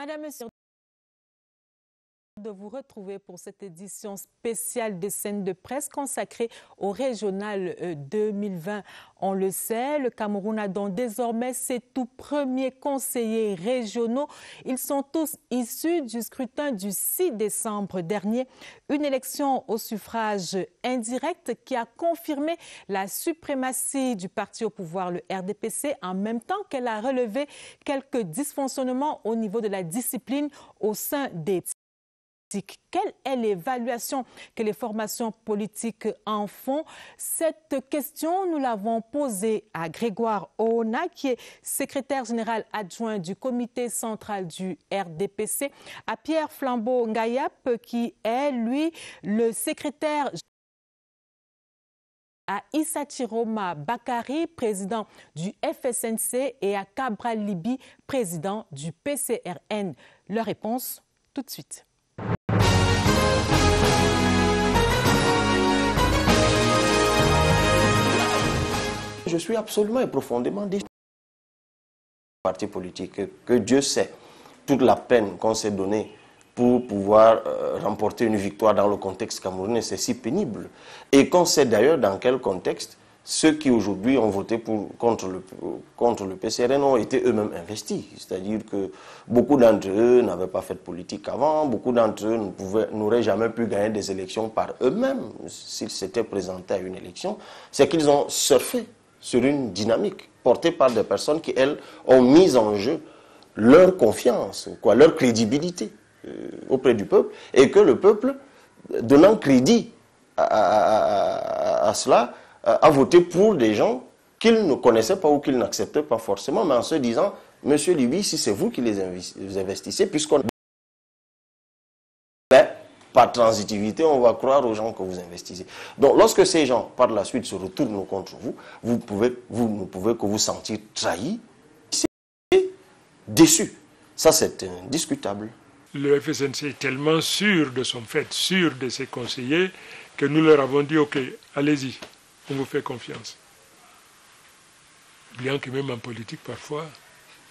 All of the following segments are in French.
Madame, Monsieur, de vous retrouver pour cette édition spéciale des scènes de presse consacrée au régional 2020. On le sait, le Cameroun a donc désormais ses tout premiers conseillers régionaux. Ils sont tous issus du scrutin du 6 décembre dernier, une élection au suffrage indirect qui a confirmé la suprématie du parti au pouvoir, le RDPC, en même temps qu'elle a relevé quelques dysfonctionnements au niveau de la discipline au sein des Quelle est l'évaluation que les formations politiques en font? Cette question, nous l'avons posée à Grégoire Oona, qui est secrétaire général adjoint du comité central du RDPC, à Pierre Flambeau-Ngayap, qui est, lui, le secrétaire à Issa Chiroma Bakari, président du FSNC, et à Cabral Libi, président du PCRN. Leur réponse, tout de suite. Je suis absolument et profondément déçu. Parti politique, que Dieu sait toute la peine qu'on s'est donnée pour pouvoir remporter une victoire dans le contexte camerounais, c'est si pénible. Et qu'on sait d'ailleurs dans quel contexte ceux qui aujourd'hui ont voté contre le PCRN ont été eux-mêmes investis. C'est-à-dire que beaucoup d'entre eux n'avaient pas fait de politique avant, beaucoup d'entre eux n'auraient jamais pu gagner des élections par eux-mêmes s'ils s'étaient présentés à une élection. C'est qu'ils ont surfé sur une dynamique portée par des personnes qui, elles, ont mis en jeu leur confiance, leur crédibilité auprès du peuple, et que le peuple, donnant crédit à cela, a voté pour des gens qu'ils ne connaissaient pas ou qu'ils n'acceptaient pas forcément, mais en se disant, Monsieur Libi, si c'est vous qui les investissez, puisqu'on par transitivité, on va croire aux gens que vous investissez. Donc, lorsque ces gens, par la suite, se retournent contre vous, vous ne pouvez que vous sentir trahi et déçu. Ça, c'est indiscutable. Le FSNC est tellement sûr de son fait, sûr de ses conseillers, que nous leur avons dit, OK, allez-y, on vous fait confiance. Bien que même en politique, parfois,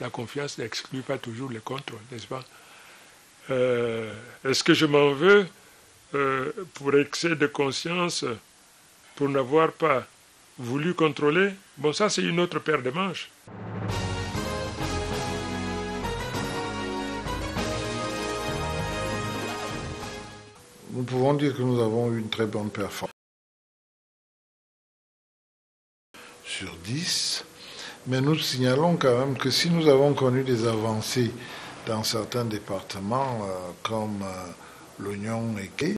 la confiance n'exclut pas toujours le contre, n'est-ce pas? Est-ce que je m'en veux pour excès de conscience, pour n'avoir pas voulu contrôler? Bon, ça, c'est une autre paire de manches. Nous pouvons dire que nous avons eu une très bonne performance sur 10, mais nous signalons quand même que si nous avons connu des avancées dans certains départements comme l'Oignon et Quai,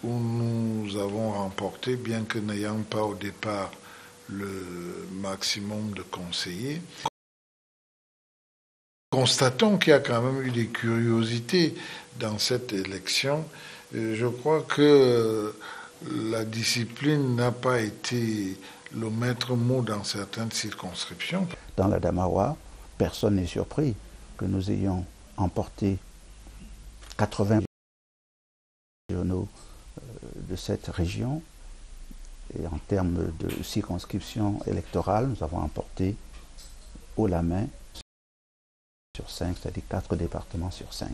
où nous avons remporté, bien que n'ayant pas au départ le maximum de conseillers, constatons qu'il y a quand même eu des curiosités dans cette élection. Je crois que la discipline n'a pas été le maître mot dans certaines circonscriptions. Dans la Damawa, personne n'est surpris que nous ayons emporté 80 régionaux de cette région. Et en termes de circonscription électorale, nous avons emporté haut la main sur 5, c'est-à-dire 4 départements sur 5.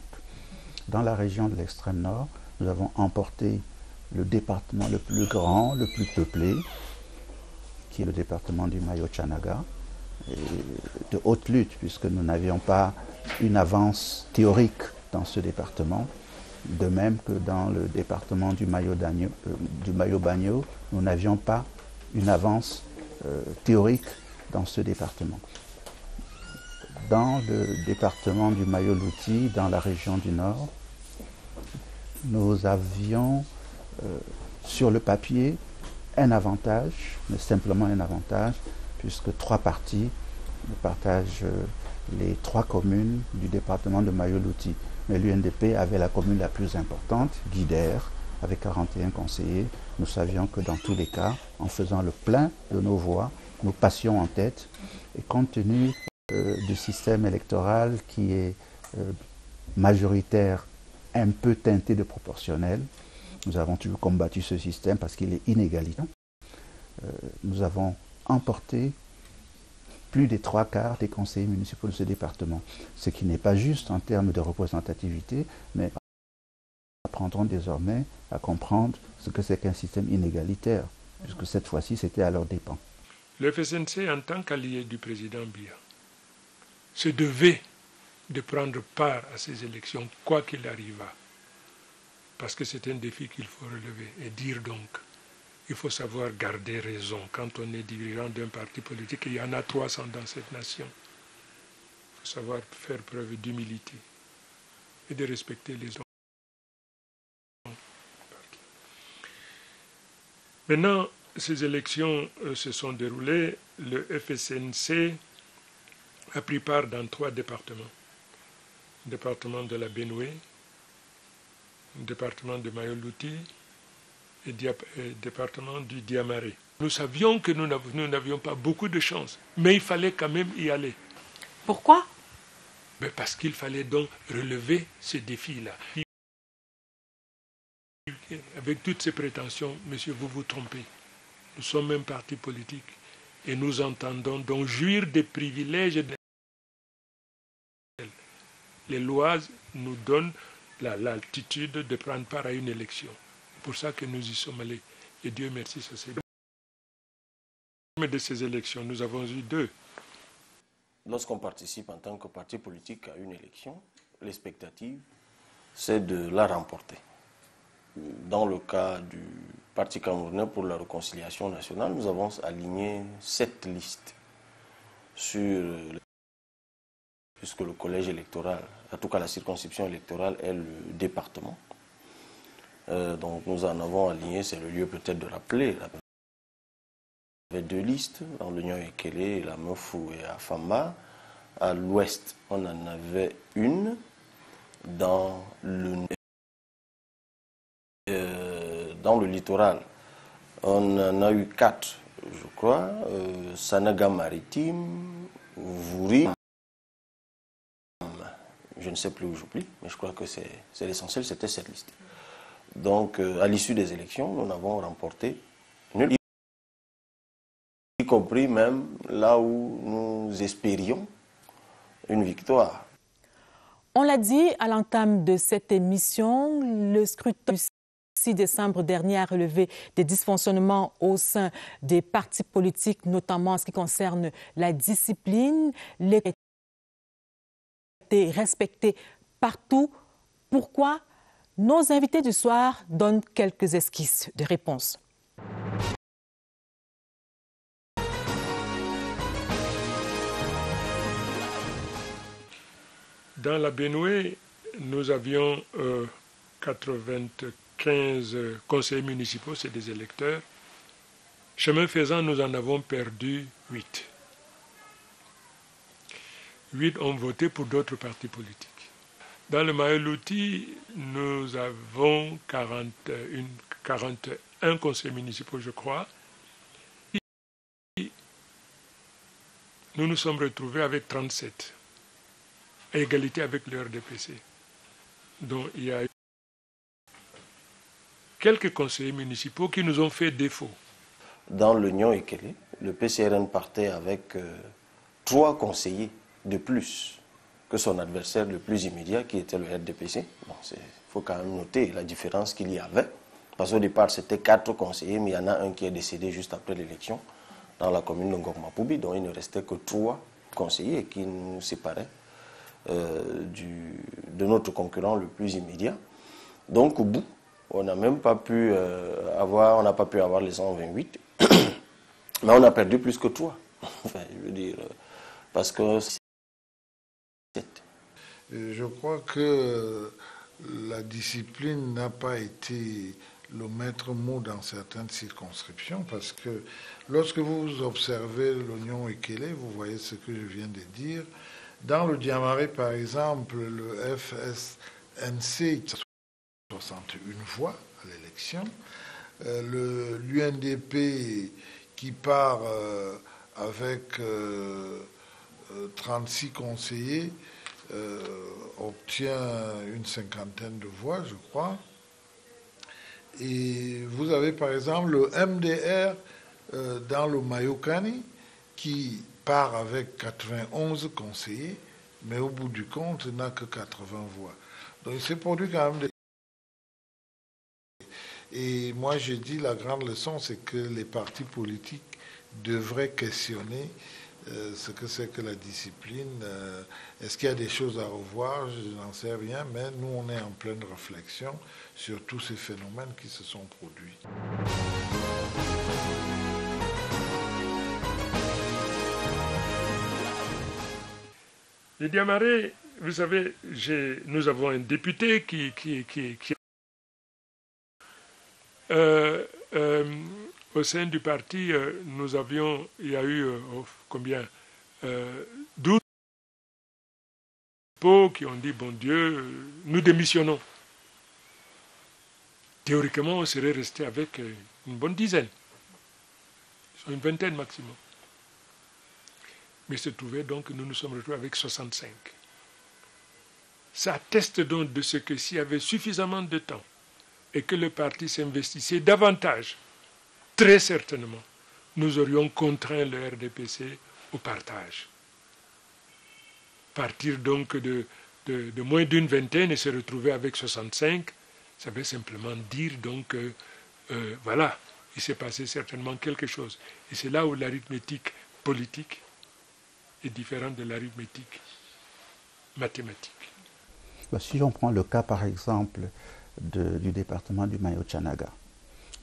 Dans la région de l'extrême nord, nous avons emporté le département le plus grand, le plus peuplé, qui est le département du Mayo-Tchanaga, de haute lutte, puisque nous n'avions pas une avance théorique dans ce département. De même que dans le département du Mayo-Bagno, nous n'avions pas une avance théorique dans ce département. Dans le département du Mayo-Louti, dans la région du Nord, nous avions sur le papier un avantage, mais simplement un avantage, puisque 3 partis partagent les 3 communes du département de Mayo-Louti. Mais l'UNDP avait la commune la plus importante, Guidère, avec 41 conseillers. Nous savions que dans tous les cas, en faisant le plein de nos voix, nous passions en tête. Et compte tenu du système électoral qui est majoritaire, un peu teinté de proportionnel, nous avons toujours combattu ce système parce qu'il est inégalitaire. Nous avons emporté plus des 3/4 des conseillers municipaux de ce département. Ce qui n'est pas juste en termes de représentativité, mais apprendront désormais à comprendre ce que c'est qu'un système inégalitaire, puisque cette fois-ci, c'était à leurs dépens. Le FSNC, en tant qu'allié du président Biya, se devait de prendre part à ces élections, quoi qu'il arriva. Parce que c'est un défi qu'il faut relever. Et dire donc, il faut savoir garder raison. Quand on est dirigeant d'un parti politique, il y en a 300 dans cette nation. Il faut savoir faire preuve d'humilité et de respecter les autres. Maintenant, ces élections se sont déroulées. Le FSNC a pris part dans 3 départements. Le département de la Benoué, le département de Mayoluti et le département du Diamaré. Nous savions que nous n'avions pas beaucoup de chance, mais il fallait quand même y aller. Pourquoi? Parce qu'il fallait donc relever ces défis-là. Avec toutes ces prétentions, monsieur, vous vous trompez. Nous sommes un parti politique et nous entendons donc jouir des privilèges. Les lois nous donnent l'altitude de prendre part à une élection. C'est pour ça que nous y sommes allés. Et Dieu merci, ça s'est bien. De ces élections, nous avons eu 2. Lorsqu'on participe en tant que parti politique à une élection, l'expectative, c'est de la remporter. Dans le cas du Parti camerounais pour la réconciliation nationale, nous avons aligné 7 listes puisque le collège électoral, en tout cas la circonscription électorale, est le département. Donc nous en avons aligné, c'est le lieu peut-être de rappeler. Il y avait 2 listes, dans l'Union Ekele, la Mefou et Afamba. À l'ouest, on en avait une. Dans le littoral, on en a eu 4, je crois. Sanaga Maritime, Vouri. Je ne sais plus où j'oublie, mais je crois que c'est l'essentiel, c'était cette liste. Donc, à l'issue des élections, nous n'avons remporté nul, y compris même là où nous espérions une victoire. On l'a dit à l'entame de cette émission, le scrutin du 6 décembre dernier a relevé des dysfonctionnements au sein des partis politiques, notamment en ce qui concerne la discipline, les respectés partout. Pourquoi? Nos invités du soir donnent quelques esquisses de réponse. Dans la Benoué, nous avions 95 conseillers municipaux, c'est des électeurs. Chemin faisant, nous en avons perdu 8. 8 ont voté pour d'autres partis politiques. Dans le Mayoluti, nous avons 41 conseillers municipaux, je crois. Nous nous sommes retrouvés avec 37, à égalité avec le RDPC. Donc il y a eu quelques conseillers municipaux qui nous ont fait défaut. Dans l'Union Ekele, le PCRN partait avec 3 conseillers de plus que son adversaire le plus immédiat, qui était le RDPC. Bon, il faut quand même noter la différence qu'il y avait. Parce qu'au départ, c'était 4 conseillers, mais il y en a un qui est décédé juste après l'élection dans la commune de Ngokmapoubi. Donc il ne restait que 3 conseillers qui nous séparaient de notre concurrent le plus immédiat. Donc au bout, on n'a même pas pu avoir les 128, mais on a perdu plus que 3. Enfin, je veux dire, parce que je crois que la discipline n'a pas été le maître mot dans certaines circonscriptions, parce que lorsque vous observez l'Union Ekele, vous voyez ce que je viens de dire. Dans le Diamaré, par exemple, le FSNC a 61 voix à l'élection. L'UNDP qui part avec 36 conseillers obtient une 50aine de voix, je crois. Et vous avez par exemple le MDR dans le Mayokani qui part avec 91 conseillers, mais au bout du compte, il n'a que 80 voix. Donc il s'est produit quand même des... Et moi, je dis la grande leçon, c'est que les partis politiques devraient questionner ce que c'est que la discipline. Est-ce qu'il y a des choses à revoir? Je n'en sais rien, mais nous, on est en pleine réflexion sur tous ces phénomènes qui se sont produits. Le Diamaré, vous savez, nous avons un député qui au sein du parti, il y a eu combien 12 qui ont dit, bon Dieu, nous démissionnons. Théoriquement, on serait resté avec une bonne dizaine, une vingtaine maximum. Mais il se trouvait donc que nous nous sommes retrouvés avec 65. Ça atteste donc de ce que s'il y avait suffisamment de temps et que le parti s'investissait davantage, très certainement, nous aurions contraint le RDPC au partage. Partir donc de moins d'une vingtaine et se retrouver avec 65, ça veut simplement dire donc voilà, il s'est passé certainement quelque chose. Et c'est là où l'arithmétique politique est différente de l'arithmétique mathématique. Si on prend le cas par exemple du département du Mayo-Tchanaga,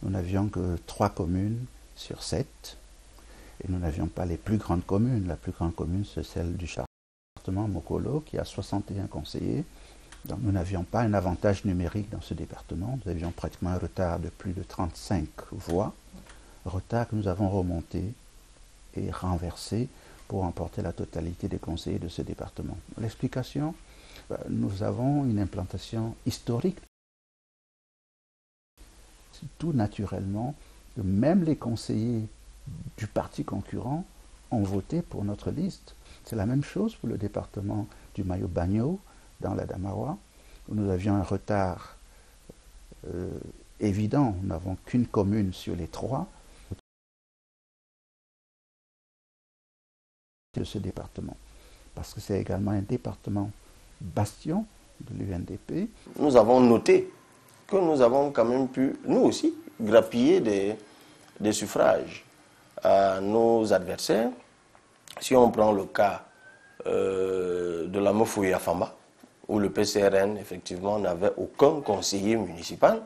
nous n'avions que 3 communes sur 7 et nous n'avions pas les plus grandes communes. La plus grande commune, c'est celle du département Mokolo qui a 61 conseillers. Donc nous n'avions pas un avantage numérique dans ce département. Nous avions pratiquement un retard de plus de 35 voix, retard que nous avons remonté et renversé pour emporter la totalité des conseillers de ce département. L'explication, nous avons une implantation historique. Tout naturellement, même les conseillers du parti concurrent ont voté pour notre liste. C'est la même chose pour le département du Mayo-Bagno, dans la Damawa, où nous avions un retard évident. Nous n'avons qu'une commune sur les 3 de ce département, parce que c'est également un département bastion de l'UNDP. Nous avons noté que nous avons quand même pu, nous aussi, grappiller des suffrages à nos adversaires. Si on prend le cas de la Mofouya-Famba, où le PCRN, effectivement, n'avait aucun conseiller municipal,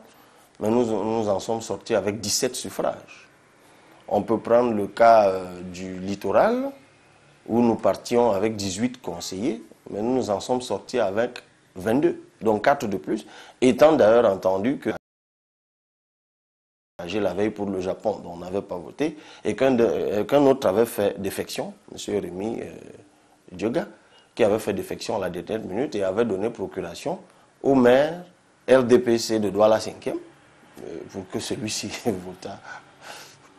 mais nous en sommes sortis avec 17 suffrages. On peut prendre le cas du littoral, où nous partions avec 18 conseillers, mais nous en sommes sortis avec 22, donc 4 de plus, étant d'ailleurs entendu que la veille pour le Japon, dont on n'avait pas voté, et qu'un autre avait fait défection, M. Rémi Dioga, qui avait fait défection à la dernière minute et avait donné procuration au maire RDPC de Douala 5e, pour que celui-ci votât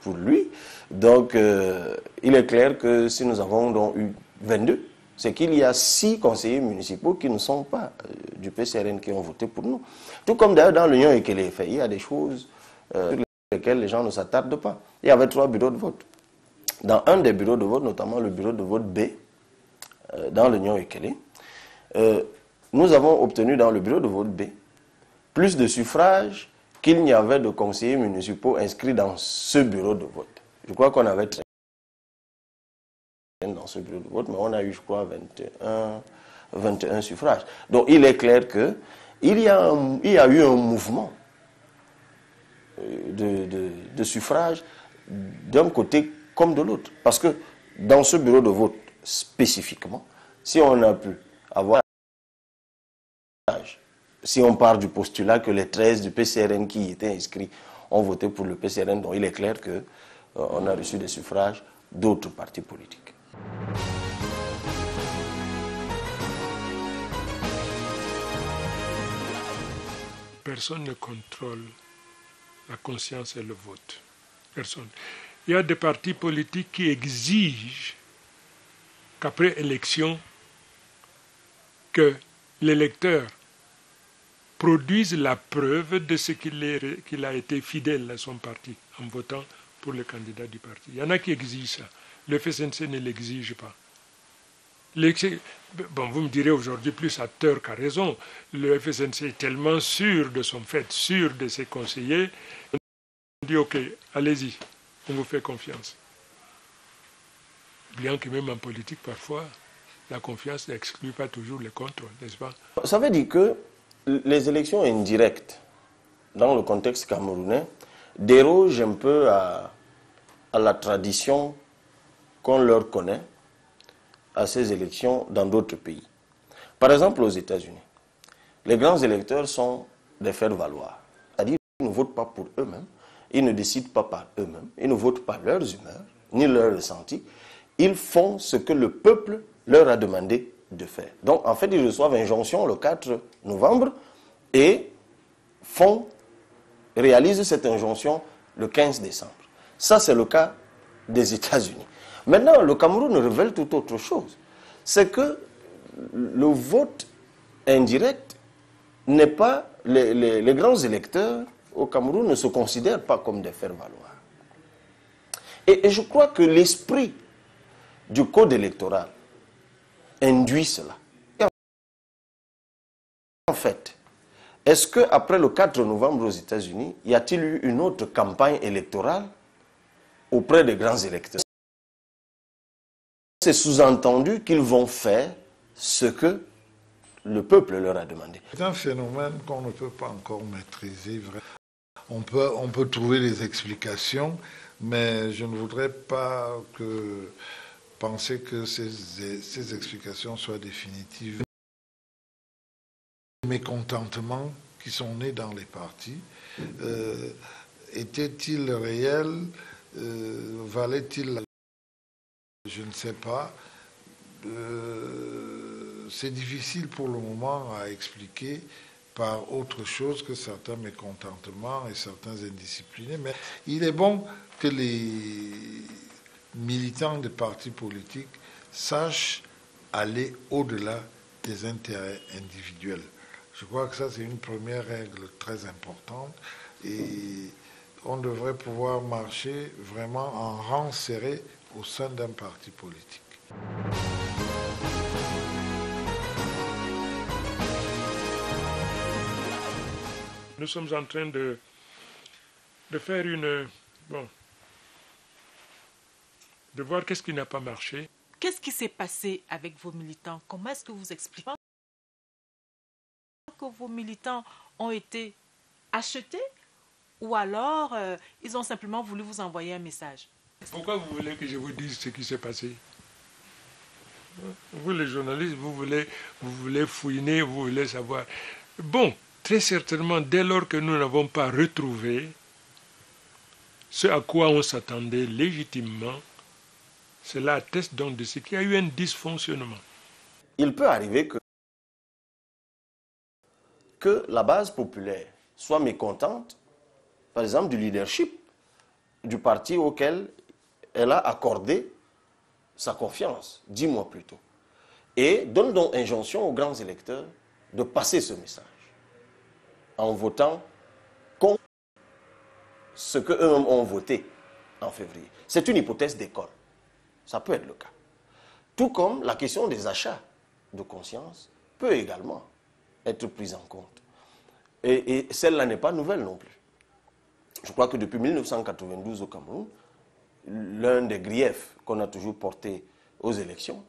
pour lui. Donc, il est clair que si nous avons donc eu 22, c'est qu'il y a 6 conseillers municipaux qui ne sont pas du PCRN qui ont voté pour nous. Tout comme d'ailleurs dans l'Union Ekele, il y a des choses sur lesquelles les gens ne s'attardent pas. Il y avait 3 bureaux de vote. Dans un des bureaux de vote, notamment le bureau de vote B, dans l'Union Ekele, nous avons obtenu dans le bureau de vote B plus de suffrages qu'il n'y avait de conseillers municipaux inscrits dans ce bureau de vote. Je crois qu'on avait dans ce bureau de vote, mais on a eu, je crois, 21 suffrages. Donc, il est clair qu'il y a eu un mouvement de suffrages d'un côté comme de l'autre. Parce que dans ce bureau de vote spécifiquement, si on a pu avoir, si on part du postulat que les 13 du PCRN qui y étaient inscrits ont voté pour le PCRN, donc il est clair qu'on a reçu des suffrages d'autres partis politiques. Personne ne contrôle la conscience et le vote. Personne. Il y a des partis politiques qui exigent qu'après élection, que l'électeur produise la preuve de ce qu'il a été fidèle à son parti en votant pour le candidat du parti. Il y en a qui exigent ça. le FSNC ne l'exige pas. Bon, vous me direz aujourd'hui plus à tort qu'à raison, le FSNC est tellement sûr de son fait, sûr de ses conseillers, on dit ok, allez-y, on vous fait confiance. Bien que même en politique, parfois, la confiance n'exclut pas toujours le contrôle, n'est-ce pas? Ça veut dire que les élections indirectes, dans le contexte camerounais, dérogent un peu à la tradition qu'on leur connaît à ces élections dans d'autres pays. Par exemple, aux États-Unis, les grands électeurs sont des faire-valoir. C'est-à-dire qu'ils ne votent pas pour eux-mêmes, ils ne décident pas par eux-mêmes, ils ne votent pas leurs humeurs, ni leurs ressentis. Ils font ce que le peuple leur a demandé de faire. Donc, en fait, ils reçoivent injonction le 4 novembre et réalisent cette injonction le 15 décembre. Ça, c'est le cas des États-Unis. Maintenant, le Cameroun révèle tout autre chose. C'est que le vote indirect n'est pas... Les grands électeurs au Cameroun ne se considèrent pas comme des faire-valoir. Et je crois que l'esprit du code électoral induit cela. En fait, est-ce qu'après le 4 novembre aux États-Unis, y a-t-il eu une autre campagne électorale auprès des grands électeurs? C'est sous-entendu qu'ils vont faire ce que le peuple leur a demandé. C'est un phénomène qu'on ne peut pas encore maîtriser. On peut trouver des explications, mais je ne voudrais pas penser que ces explications soient définitives. Les mécontentements qui sont nés dans les partis, étaient-ils réels? Valaient-ils? Je ne sais pas. C'est difficile pour le moment à expliquer par autre chose que certains mécontentements et certains indisciplinés. Mais il est bon que les militants des partis politiques sachent aller au-delà des intérêts individuels. Je crois que ça, c'est une première règle très importante et on devrait pouvoir marcher vraiment en rang serré au sein d'un parti politique. Nous sommes en train de faire de voir qu'est-ce qui n'a pas marché. Qu'est-ce qui s'est passé avec vos militants? Comment est-ce que vous expliquez que vos militants ont été achetés ou alors ils ont simplement voulu vous envoyer un message? Pourquoi vous voulez que je vous dise ce qui s'est passé? Vous les journalistes, vous voulez fouiner, vous voulez savoir. Bon, très certainement, dès lors que nous n'avons pas retrouvé ce à quoi on s'attendait légitimement, cela atteste donc de ce qu'il y a eu un dysfonctionnement. Il peut arriver que la base populaire soit mécontente, par exemple, du leadership du parti auquel elle a accordé sa confiance 10 mois plus tôt. Et donne donc injonction aux grands électeurs de passer ce message en votant contre ce qu'eux-mêmes ont voté en février. C'est une hypothèse d'école. Ça peut être le cas. Tout comme la question des achats de conscience peut également être prise en compte. Et celle-là n'est pas nouvelle non plus. Je crois que depuis 1992 au Cameroun, l'un des griefs qu'on a toujours portés aux élections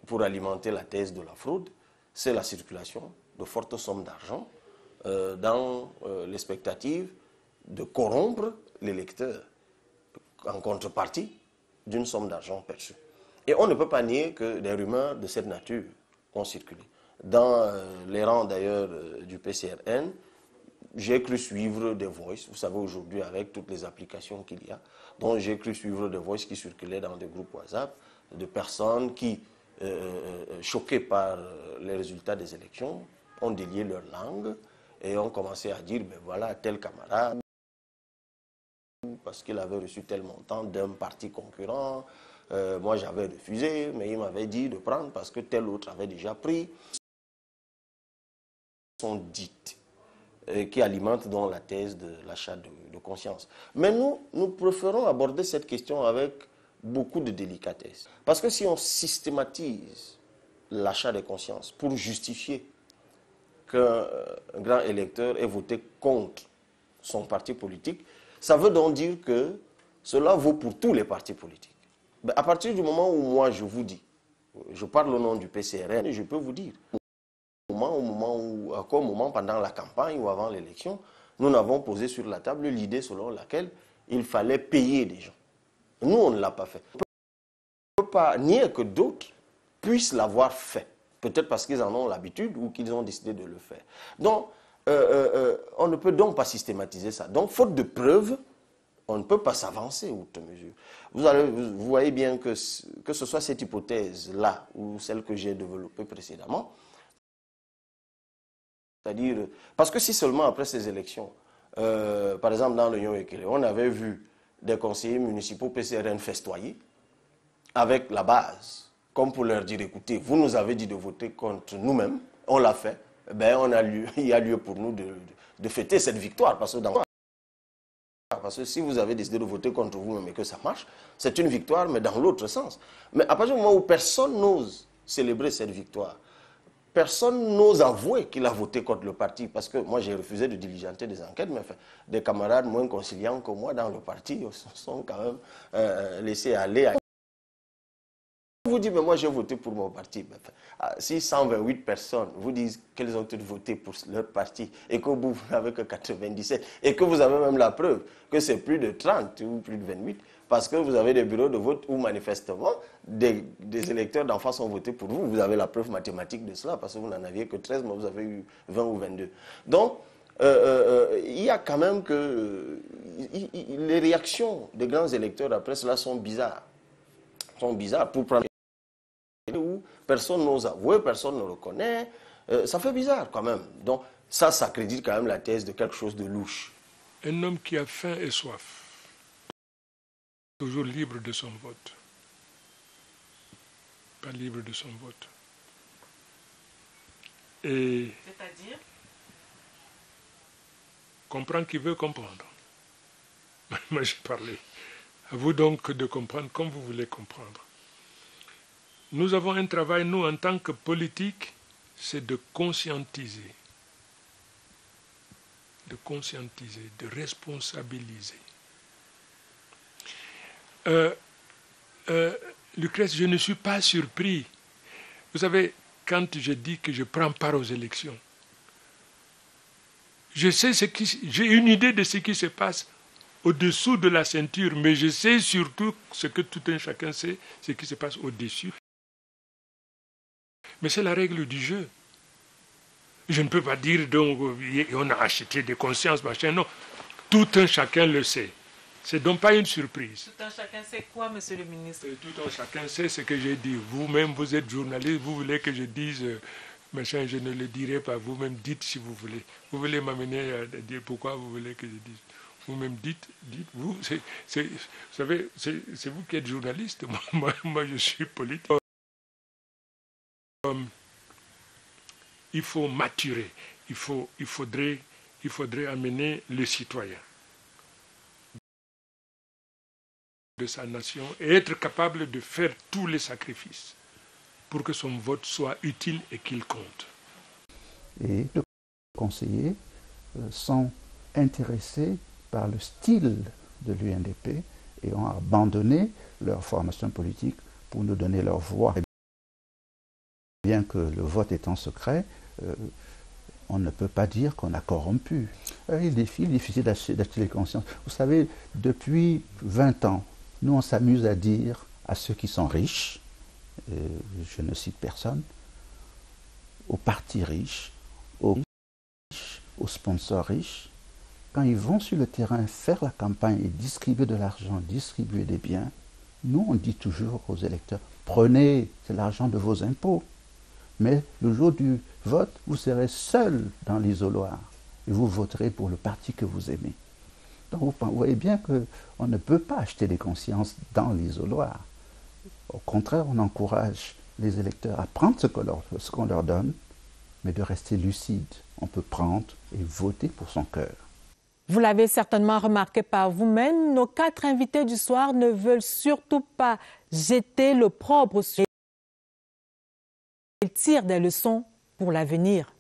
pour alimenter la thèse de la fraude, c'est la circulation de fortes sommes d'argent dans l'expectative de corrompre l'électeur en contrepartie d'une somme d'argent perçue. Et on ne peut pas nier que des rumeurs de cette nature ont circulé. Dans les rangs d'ailleurs du PCRN, j'ai cru suivre des voices, vous savez aujourd'hui avec toutes les applications qu'il y a, donc j'ai cru suivre des voices qui circulaient dans des groupes WhatsApp, de personnes qui, choquées par les résultats des élections, ont délié leur langue et ont commencé à dire, ben voilà, tel camarade, parce qu'il avait reçu tel montant d'un parti concurrent, moi j'avais refusé, mais il m'avait dit de prendre parce que tel autre avait déjà pris. Sont dites, qui alimentent donc la thèse de l'achat de conscience. Mais nous préférons aborder cette question avec beaucoup de délicatesse. Parce que si on systématise l'achat des consciences pour justifier qu'un grand électeur ait voté contre son parti politique, ça veut donc dire que cela vaut pour tous les partis politiques. Mais à partir du moment où moi je vous dis, je parle au nom du PCRN, je peux vous dire, à quel moment pendant la campagne ou avant l'élection, nous n'avons posé sur la table l'idée selon laquelle il fallait payer des gens. Nous, on ne l'a pas fait. On ne peut pas nier que d'autres puissent l'avoir fait. Peut-être parce qu'ils en ont l'habitude ou qu'ils ont décidé de le faire. Donc, on ne peut donc pas systématiser ça. Donc, faute de preuves, on ne peut pas s'avancer outre mesure. Vous voyez bien que ce soit cette hypothèse-là ou celle que j'ai développée précédemment, c'est-à-dire, parce que si seulement après ces élections, par exemple dans l'Union Ekele, on avait vu des conseillers municipaux PCRN festoyer avec la base, comme pour leur dire, écoutez, vous nous avez dit de voter contre nous-mêmes, on l'a fait, il y a lieu pour nous de fêter cette victoire, parce que si vous avez décidé de voter contre vous-même et que ça marche, c'est une victoire, mais dans l'autre sens. Mais à partir du moment où personne n'ose célébrer cette victoire, personne n'ose avouer qu'il a voté contre le parti, parce que moi j'ai refusé de diligenter des enquêtes, mais enfin, des camarades moins conciliants que moi dans le parti sont quand même laissés aller. On vous dit, mais moi j'ai voté pour mon parti. Si 128 personnes vous disent qu'elles ont toutes voté pour leur parti et que vous n'avez que 97 et que vous avez même la preuve que c'est plus de 30 ou plus de 28 parce que vous avez des bureaux de vote où manifestement des électeurs d'en face ont voté pour vous. Vous avez la preuve mathématique de cela parce que vous n'en aviez que 13 mais vous avez eu 20 ou 22. Donc, il y a quand même que les réactions des grands électeurs après cela sont bizarres. Pour prendre où personne n'ose avouer, personne ne le reconnaît. Ça fait bizarre quand même. Donc ça accrédite quand même la thèse de quelque chose de louche. Un homme qui a faim et soif, toujours libre de son vote. Pas libre de son vote. Et c'est-à-dire comprend qui veut comprendre. Moi j'ai parlé. À vous donc de comprendre comme vous voulez comprendre. Nous avons un travail, nous, en tant que politique, c'est de conscientiser, de responsabiliser. Lucrèce, je ne suis pas surpris. Vous savez, quand je dis que je prends part aux élections, j'ai une idée de ce qui se passe au-dessous de la ceinture, mais je sais surtout ce que tout un chacun sait, ce qui se passe au-dessus. Mais c'est la règle du jeu. Je ne peux pas dire donc on a acheté des consciences, machin, non. Tout un chacun le sait. C'est donc pas une surprise. Tout un chacun sait quoi, monsieur le ministre? Tout un chacun sait ce que j'ai dit. Vous-même, vous êtes journaliste, vous voulez que je dise, machin, je ne le dirai pas. Vous-même dites si vous voulez. Vous voulez m'amener à dire pourquoi vous voulez que je dise. Vous-même dites, vous, vous savez, c'est vous qui êtes journaliste. Moi, je suis politique. Il faut maturer, il faudrait amener le citoyen de sa nation et être capable de faire tous les sacrifices pour que son vote soit utile et qu'il compte. Et les conseillers sont intéressés par le style de l'UNDP et ont abandonné leur formation politique pour nous donner leur voix. Bien que le vote étant secret, on ne peut pas dire qu'on a corrompu. Il est difficile d'acheter les consciences. Vous savez, depuis 20 ans, nous on s'amuse à dire à ceux qui sont riches, je ne cite personne, aux partis riches, aux sponsors riches, quand ils vont sur le terrain faire la campagne et distribuer de l'argent, distribuer des biens, nous on dit toujours aux électeurs, prenez, c'est l'argent de vos impôts. Mais le jour du vote, vous serez seul dans l'isoloir et vous voterez pour le parti que vous aimez. Donc vous voyez bien qu'on ne peut pas acheter des consciences dans l'isoloir. Au contraire, on encourage les électeurs à prendre ce qu'on leur donne, mais de rester lucide. On peut prendre et voter pour son cœur. Vous l'avez certainement remarqué par vous-même, nos 4 invités du soir ne veulent surtout pas jeter l'opprobre sur ils tirent des leçons pour l'avenir.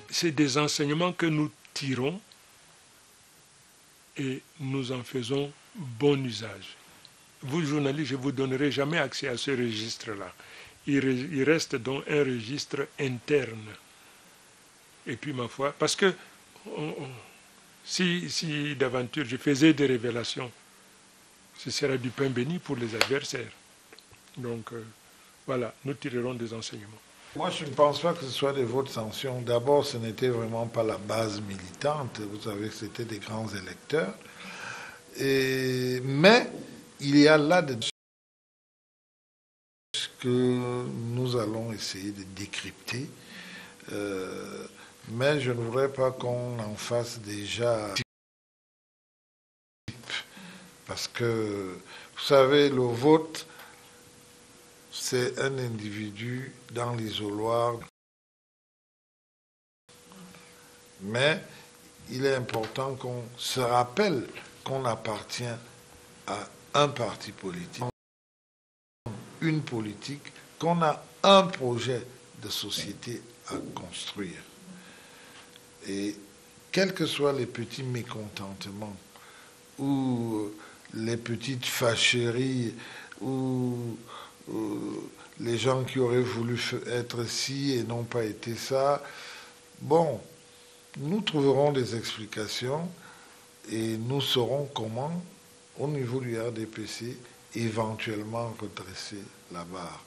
C'est des enseignements que nous tirons et nous en faisons bon usage. Vous, journalistes, je ne vous donnerai jamais accès à ce registre-là. Il reste donc un registre interne. Et puis, ma foi, parce que si d'aventure je faisais des révélations, ce sera du pain béni pour les adversaires. Donc, voilà, nous tirerons des enseignements. Moi, je ne pense pas que ce soit des votes sanctions. D'abord, ce n'était vraiment pas la base militante. Vous savez que c'était des grands électeurs. Mais il y a là des choses que nous allons essayer de décrypter. Mais je ne voudrais pas qu'on en fasse déjà. Parce que, vous savez, le vote, c'est un individu dans l'isoloir. Mais il est important qu'on se rappelle qu'on appartient à un parti politique, une politique, qu'on a un projet de société à construire. Et quels que soient les petits mécontentements ou les petites fâcheries ou les gens qui auraient voulu être ci et n'ont pas été ça, bon, nous trouverons des explications et nous saurons comment, au niveau du RDPC, éventuellement redresser la barre.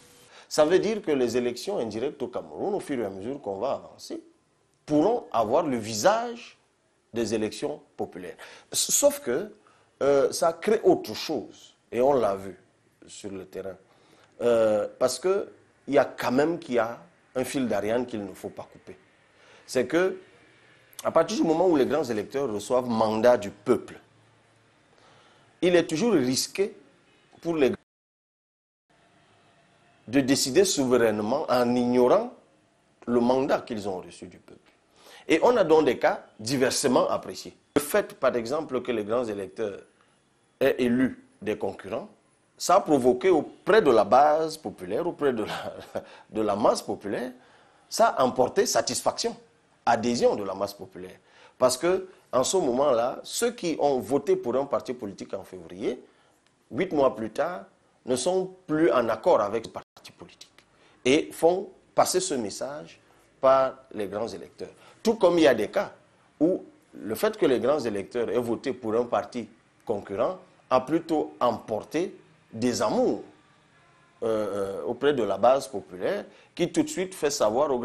Ça veut dire que les élections indirectes au Cameroun, au fur et à mesure qu'on va avancer, pourront avoir le visage des élections populaires. Sauf que ça crée autre chose, et on l'a vu sur le terrain. Parce qu'il y a quand même un fil d'Ariane qu'il ne faut pas couper. C'est que, à partir du moment où les grands électeurs reçoivent mandat du peuple, il est toujours risqué pour les de décider souverainement en ignorant le mandat qu'ils ont reçu du peuple. Et on a donc des cas diversement appréciés. Le fait, par exemple, que les grands électeurs aient élu des concurrents, ça a provoqué auprès de la base populaire, auprès de la masse populaire, ça a emporté satisfaction, adhésion de la masse populaire. Parce qu'en ce moment-là, ceux qui ont voté pour un parti politique en février, 8 mois plus tard, ne sont plus en accord avec ce parti politique et font passer ce message par les grands électeurs. Tout comme il y a des cas où le fait que les grands électeurs aient voté pour un parti concurrent a plutôt emporté des amours auprès de la base populaire qui tout de suite fait savoir aux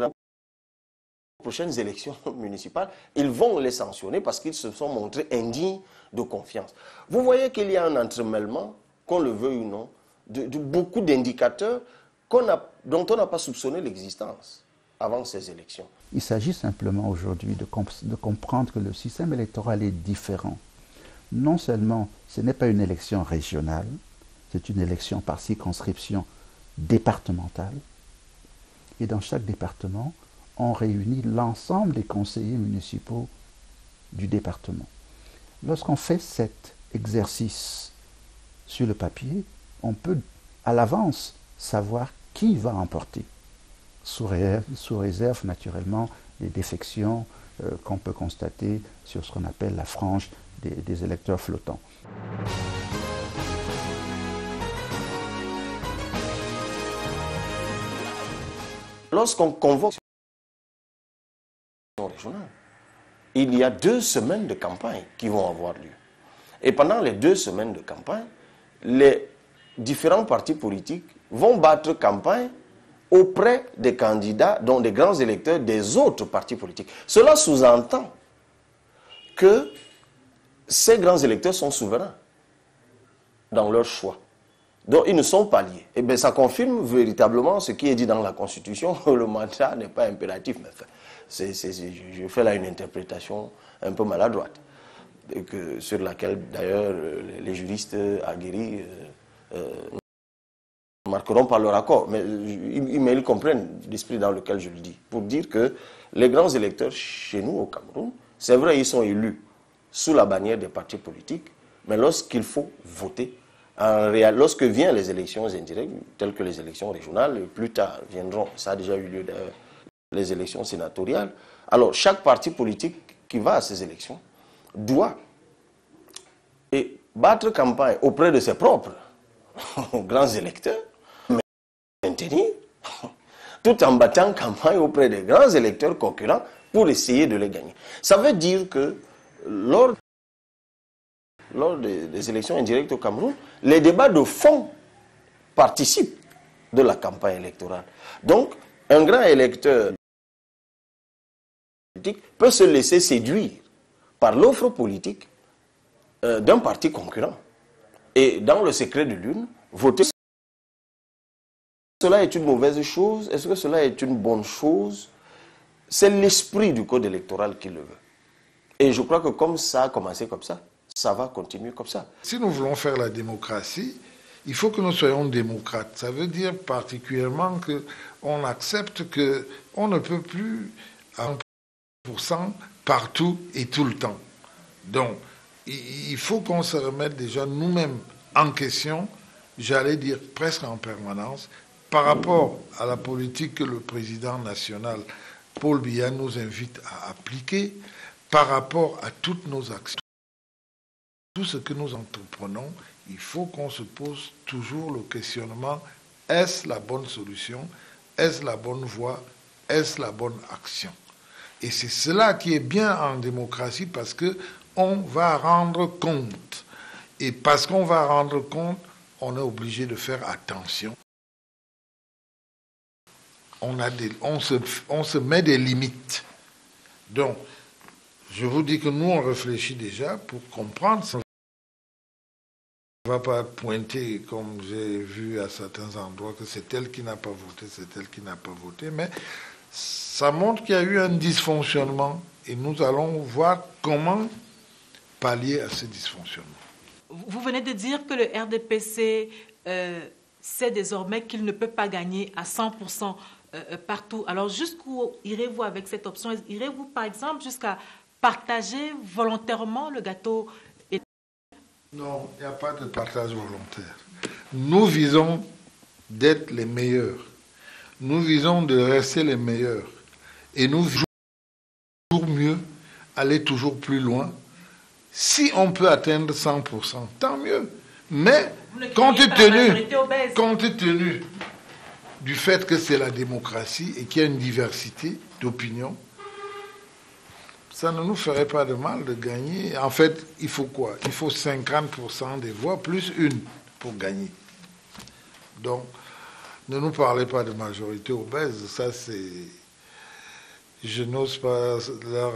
prochaines élections municipales, ils vont les sanctionner parce qu'ils se sont montrés indignes de confiance. Vous voyez qu'il y a un entremêlement, qu'on le veuille ou non, de beaucoup d'indicateurs dont on n'a pas soupçonné l'existence avant ces élections. Il s'agit simplement aujourd'hui de comprendre que le système électoral est différent. Non seulement ce n'est pas une élection régionale, c'est une élection par circonscription départementale. Et dans chaque département, on réunit l'ensemble des conseillers municipaux du département. Lorsqu'on fait cet exercice sur le papier, on peut à l'avance savoir qui va emporter, sous réserve naturellement des défections qu'on peut constater sur ce qu'on appelle la frange des électeurs flottants. Lorsqu'on convoque régionale, il y a 2 semaines de campagne qui vont avoir lieu. Et pendant les 2 semaines de campagne, les différents partis politiques vont battre campagne auprès des candidats, dont des grands électeurs des autres partis politiques. Cela sous-entend que ces grands électeurs sont souverains dans leur choix. Donc ils ne sont pas liés. Et bien ça confirme véritablement ce qui est dit dans la Constitution, que le mandat n'est pas impératif. Mais enfin, je fais là une interprétation un peu maladroite, sur laquelle d'ailleurs les juristes aguerris marqueront par leur accord, mais ils comprennent l'esprit dans lequel je le dis, pour dire que les grands électeurs chez nous au Cameroun, c'est vrai, ils sont élus sous la bannière des partis politiques, mais lorsqu'il faut voter, lorsque viennent les élections indirectes, telles que les élections régionales, et plus tard viendront, ça a déjà eu lieu d'ailleurs, les élections sénatoriales, alors chaque parti politique qui va à ces élections doit battre campagne auprès de ses propres grands électeurs, maintenir, tout en battant campagne auprès des grands électeurs concurrents pour essayer de les gagner. Ça veut dire que lors des élections indirectes au Cameroun, les débats de fond participent de la campagne électorale. Donc, un grand électeur politique peut se laisser séduire par l'offre politique d'un parti concurrent. Et dans le secret de l'une, voter. Cela est une mauvaise chose? Est-ce que cela est une bonne chose? C'est l'esprit du code électoral qui le veut. Et je crois que comme ça a commencé comme ça, ça va continuer comme ça. Si nous voulons faire la démocratie, il faut que nous soyons démocrates. Ça veut dire particulièrement qu'on accepte qu'on ne peut plus à 100% partout et tout le temps. Donc, il faut qu'on se remette déjà nous-mêmes en question, j'allais dire presque en permanence, par rapport à la politique que le président national, Paul Biya, nous invite à appliquer, par rapport à toutes nos actions. Tout ce que nous entreprenons, il faut qu'on se pose toujours le questionnement, est-ce la bonne solution? Est-ce la bonne voie? Est-ce la bonne action? Et c'est cela qui est bien en démocratie parce qu'on va rendre compte. Et parce qu'on va rendre compte, on est obligé de faire attention. On se met des limites. Donc, je vous dis que nous, on réfléchit déjà pour comprendre. On ne va pas pointer, comme j'ai vu à certains endroits, que c'est elle qui n'a pas voté, c'est elle qui n'a pas voté, mais ça montre qu'il y a eu un dysfonctionnement et nous allons voir comment pallier à ce dysfonctionnement. Vous venez de dire que le RDPC sait désormais qu'il ne peut pas gagner à 100% partout. Alors jusqu'où irez-vous avec cette option? Irez-vous par exemple jusqu'à partager volontairement le gâteau? Non, il n'y a pas de partage volontaire. Nous visons d'être les meilleurs. Nous visons de rester les meilleurs. Et nous visons toujours mieux, aller toujours plus loin. Si on peut atteindre 100%, tant mieux. Mais compte tenu du fait que c'est la démocratie et qu'il y a une diversité d'opinions, ça ne nous ferait pas de mal de gagner. En fait, il faut quoi? Il faut 50% des voix plus une pour gagner. Donc, ne nous parlez pas de majorité obèse. Ça, c'est... Je n'ose pas leur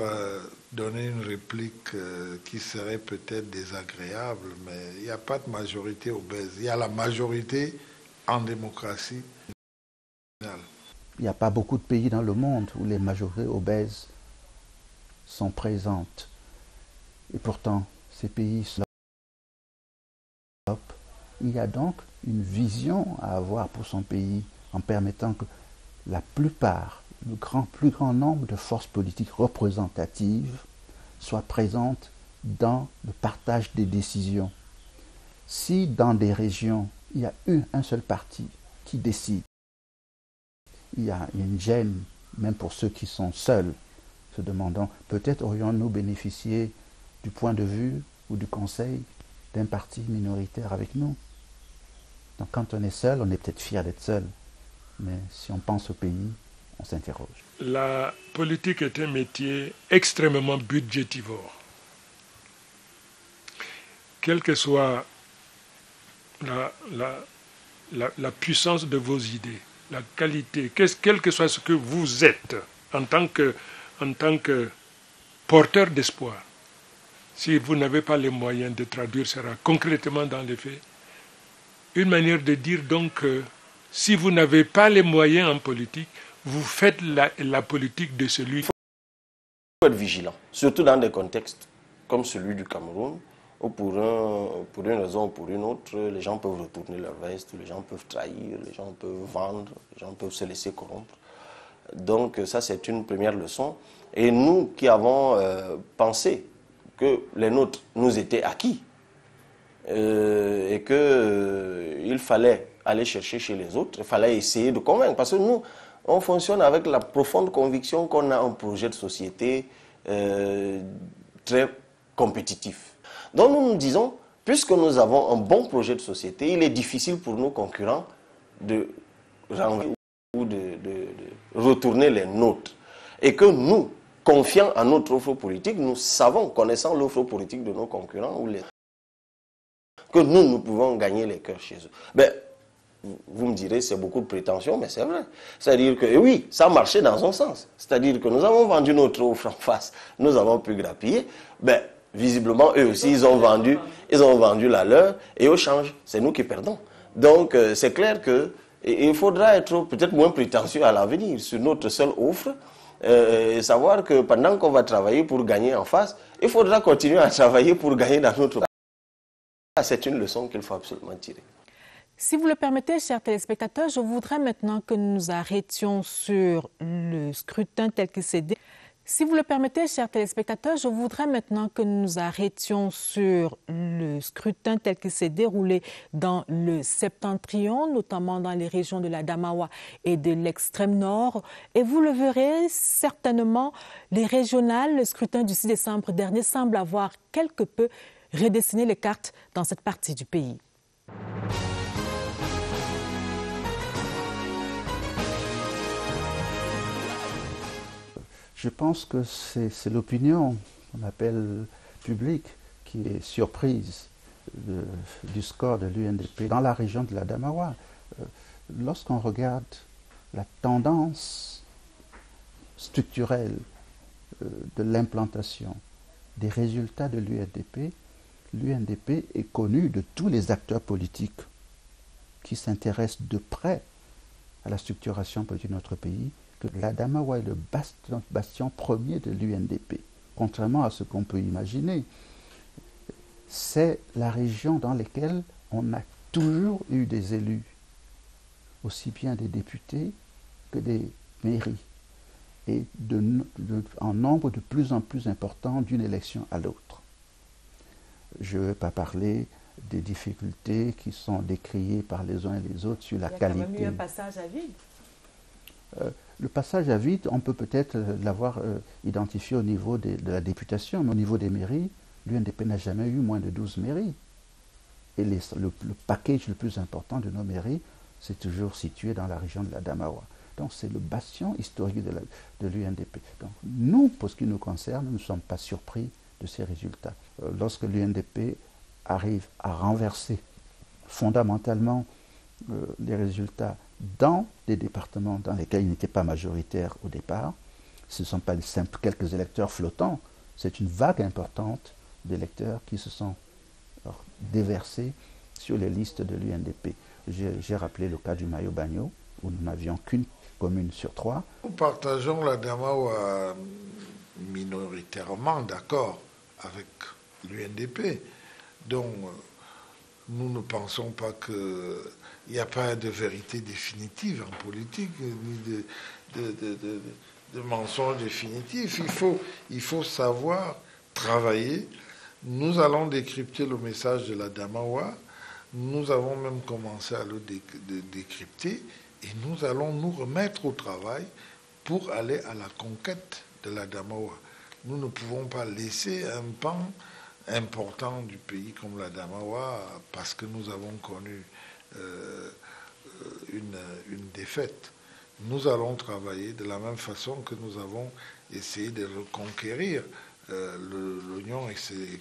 donner une réplique qui serait peut-être désagréable, mais il n'y a pas de majorité obèse. Il y a la majorité en démocratie. Il n'y a pas beaucoup de pays dans le monde où les majorités obèses sont présentes. Et pourtant, ces pays sont... Il y a donc une vision à avoir pour son pays en permettant que la plupart, le plus grand nombre de forces politiques représentatives soient présentes dans le partage des décisions. Si dans des régions, il y a un seul parti qui décide, il y a une gêne, même pour ceux qui sont seuls, se demandant, peut-être aurions-nous bénéficié du point de vue ou du conseil d'un parti minoritaire avec nous. Donc quand on est seul, on est peut-être fier d'être seul. Mais si on pense au pays, on s'interroge. La politique est un métier extrêmement budgétivore. Quelle que soit la puissance de vos idées, la qualité, quel que soit ce que vous êtes en tant que porteur d'espoir, si vous n'avez pas les moyens de traduire cela concrètement dans les faits, une manière de dire donc que si vous n'avez pas les moyens en politique, vous faites la politique de celui... Il faut être vigilant, surtout dans des contextes comme celui du Cameroun, ou pour une raison ou pour une autre, les gens peuvent retourner leur veste, les gens peuvent trahir, les gens peuvent vendre, les gens peuvent se laisser corrompre. Donc ça, c'est une première leçon. Et nous qui avons pensé que les nôtres nous étaient acquis et qu'il fallait aller chercher chez les autres, il fallait essayer de convaincre. Parce que nous, on fonctionne avec la profonde conviction qu'on a un projet de société très compétitif. Donc nous nous disons, puisque nous avons un bon projet de société, il est difficile pour nos concurrents de renverser ou de retourner les nôtres. Et que nous, confiants à notre offre politique, nous savons, connaissant l'offre politique de nos concurrents, que nous pouvons gagner les cœurs chez eux. Ben, vous me direz, c'est beaucoup de prétention, mais c'est vrai. C'est-à-dire que, oui, ça marchait dans un sens. C'est-à-dire que nous avons vendu notre offre en face, nous avons pu grappiller. Ben, visiblement, eux aussi, ils ont vendu la leur, et au change, c'est nous qui perdons. Donc, c'est clair que il faudra être peut-être moins prétentieux à l'avenir sur notre seule offre, et savoir que pendant qu'on va travailler pour gagner en face, il faudra continuer à travailler pour gagner dans notre pays. C'est une leçon qu'il faut absolument tirer. Si vous le permettez, chers téléspectateurs, je voudrais maintenant que nous nous arrêtions sur le scrutin tel qu'il s'est déroulé. Si vous le permettez, chers téléspectateurs, je voudrais maintenant que nous nous arrêtions sur le scrutin tel qu'il s'est déroulé dans le septentrion, notamment dans les régions de la Damawa et de l'extrême nord. Et vous le verrez certainement, les régionales, le scrutin du 6 décembre dernier semble avoir quelque peu redessiné les cartes dans cette partie du pays. Je pense que c'est l'opinion qu'on appelle publique qui est surprise du score de l'UNDP dans la région de la Damawa. Lorsqu'on regarde la tendance structurelle de l'implantation des résultats de l'UNDP, l'UNDP est connu de tous les acteurs politiques qui s'intéressent de près à la structuration politique de notre pays, que la Damawa est le bastion premier de l'UNDP. Contrairement à ce qu'on peut imaginer, c'est la région dans laquelle on a toujours eu des élus, aussi bien des députés que des mairies, et en nombre de plus en plus important d'une élection à l'autre. Je ne vais pas parler des difficultés qui sont décriées par les uns et les autres sur la qualité. Il y a quand même eu un passage à vide. Le passage à vide, on peut peut-être l'avoir identifié au niveau de la députation, mais au niveau des mairies, l'UNDP n'a jamais eu moins de 12 mairies. Et le package le plus important de nos mairies, c'est toujours situé dans la région de la Damawa. Donc c'est le bastion historique de l'UNDP. Donc nous, pour ce qui nous concerne, nous ne sommes pas surpris de ces résultats. Lorsque l'UNDP arrive à renverser fondamentalement les résultats dans des départements dans lesquels il n'était pas majoritaire au départ, ce ne sont pas quelques électeurs flottants, c'est une vague importante d'électeurs qui se sont déversés sur les listes de l'UNDP. J'ai rappelé le cas du Mayo-Bagno, où nous n'avions qu'une commune sur 3. Nous partageons la Damawa minoritairement d'accord avec l'UNDP. Donc, nous ne pensons pas qu'il n'y a pas de vérité définitive en politique, ni de mensonge définitif. Il faut savoir travailler. Nous allons décrypter le message de la Damawa. Nous avons même commencé à le décrypter et nous allons nous remettre au travail pour aller à la conquête de la Damawa. Nous ne pouvons pas laisser un pan important du pays comme la Damawa parce que nous avons connu une défaite. Nous allons travailler de la même façon que nous avons essayé de reconquérir l'oignon et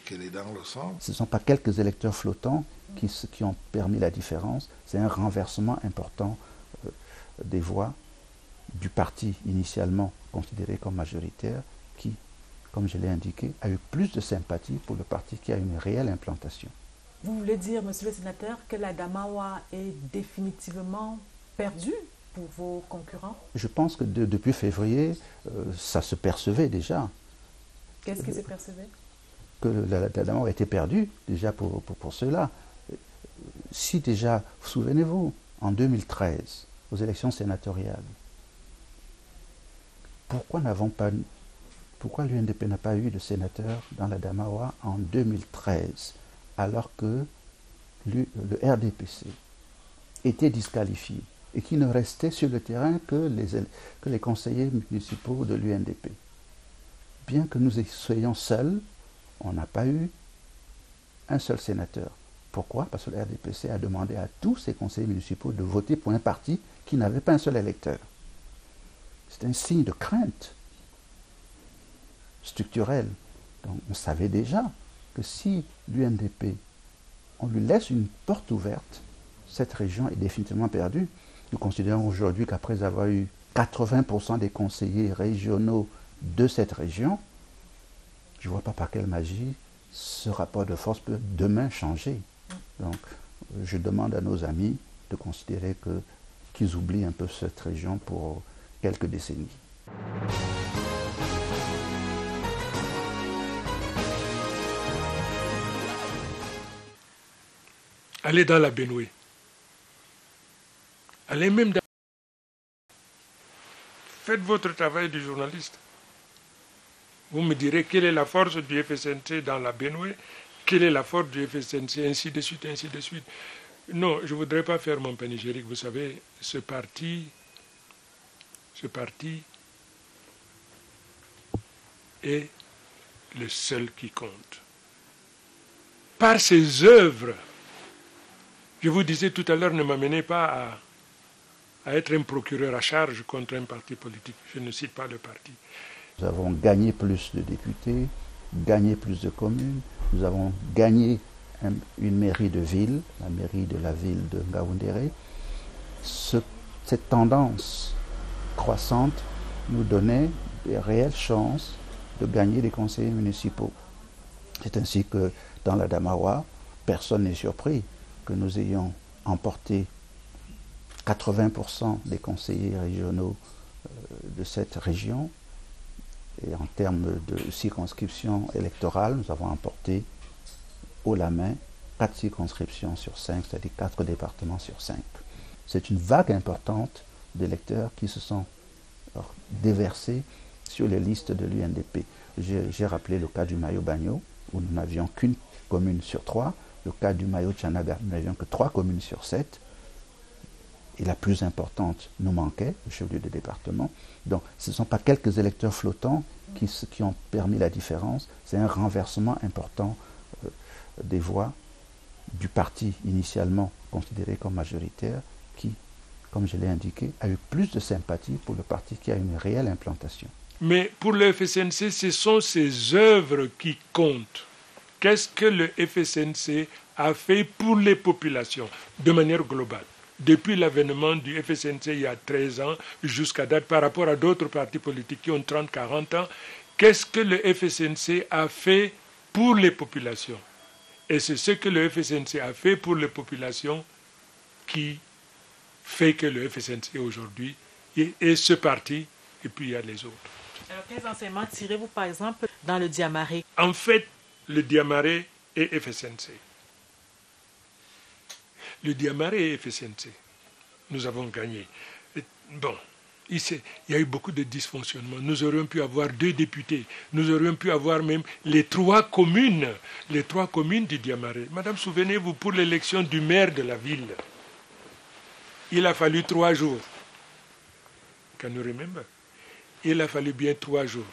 qu'elle est dans le centre. Ce ne sont pas quelques électeurs flottants qui ont permis la différence, c'est un renversement important des voix du parti initialement considéré comme majoritaire qui, comme je l'ai indiqué, a eu plus de sympathie pour le parti qui a une réelle implantation. Vous voulez dire, monsieur le sénateur, que la Damawa est définitivement perdue pour vos concurrents? Je pense que depuis février, ça se percevait déjà. Qu'est-ce qui se percevait? que la Damawa a été perdue, déjà pour cela. Si déjà, souvenez-vous, en 2013, aux élections sénatoriales, pourquoi l'UNDP n'a pas eu de sénateur dans la Damawa en 2013, alors que le RDPC était disqualifié et qui ne restait sur le terrain que les conseillers municipaux de l'UNDP. Bien que nous soyons seuls, on n'a pas eu un seul sénateur. Pourquoi? Parce que le RDPC a demandé à tous ses conseillers municipaux de voter pour un parti qui n'avait pas un seul électeur. C'est un signe de crainte structurelle. Donc on savait déjà que si l'UNDP, on lui laisse une porte ouverte, cette région est définitivement perdue. Nous considérons aujourd'hui qu'après avoir eu 80% des conseillers régionaux de cette région, je ne vois pas par quelle magie ce rapport de force peut demain changer. Donc, je demande à nos amis de considérer qu'ils oublient un peu cette région pour quelques décennies. Allez dans la Benoué. Allez même dans... Faites votre travail de journaliste. Vous me direz quelle est la force du FSNC dans la Benoué, quelle est la force du FSNC, ainsi de suite, ainsi de suite. Non, je ne voudrais pas faire mon panégyrique. Vous savez, ce parti est le seul qui compte. Par ses œuvres, je vous disais tout à l'heure, ne m'amenez pas à être un procureur à charge contre un parti politique. Je ne cite pas le parti. Nous avons gagné plus de députés, gagné plus de communes, nous avons gagné une mairie de ville, la mairie de la ville de Ngaoundéré. Cette tendance croissante nous donnait des réelles chances de gagner des conseillers municipaux. C'est ainsi que dans la Damawa, personne n'est surpris que nous ayons emporté 80% des conseillers régionaux de cette région. Et en termes de circonscription électorale, nous avons emporté haut la main 4 circonscriptions sur 5, c'est-à-dire 4 départements sur 5. C'est une vague importante d'électeurs qui se sont déversés sur les listes de l'UNDP. J'ai rappelé le cas du Mayo-Bagno, où nous n'avions qu'une commune sur 3. Le cas du Mayo-Tchanaga, nous n'avions que 3 communes sur 7. Et la plus importante nous manquait, le chef-lieu de département. Donc ce ne sont pas quelques électeurs flottants qui ont permis la différence, c'est un renversement important des voix du parti initialement considéré comme majoritaire qui, comme je l'ai indiqué, a eu plus de sympathie pour le parti qui a une réelle implantation. Mais pour le FSNC, ce sont ses œuvres qui comptent. Qu'est-ce que le FSNC a fait pour les populations de manière globale? Depuis l'avènement du FSNC il y a 13 ans jusqu'à date, par rapport à d'autres partis politiques qui ont 30-40 ans, qu'est-ce que le FSNC a fait pour les populations? Et c'est ce que le FSNC a fait pour les populations qui fait que le FSNC aujourd'hui est ce parti, et puis il y a les autres. Alors, quels enseignements tirez-vous, par exemple, dans le Diamaré? En fait, le Diamaré est FSNC. Le Diamaré est FSNC. Nous avons gagné. Bon, il y a eu beaucoup de dysfonctionnements. Nous aurions pu avoir 2 députés. Nous aurions pu avoir même les 3 communes du Diamaré. Madame, souvenez-vous, pour l'élection du maire de la ville, il a fallu 3 jours. Can you remember? Il a fallu bien 3 jours.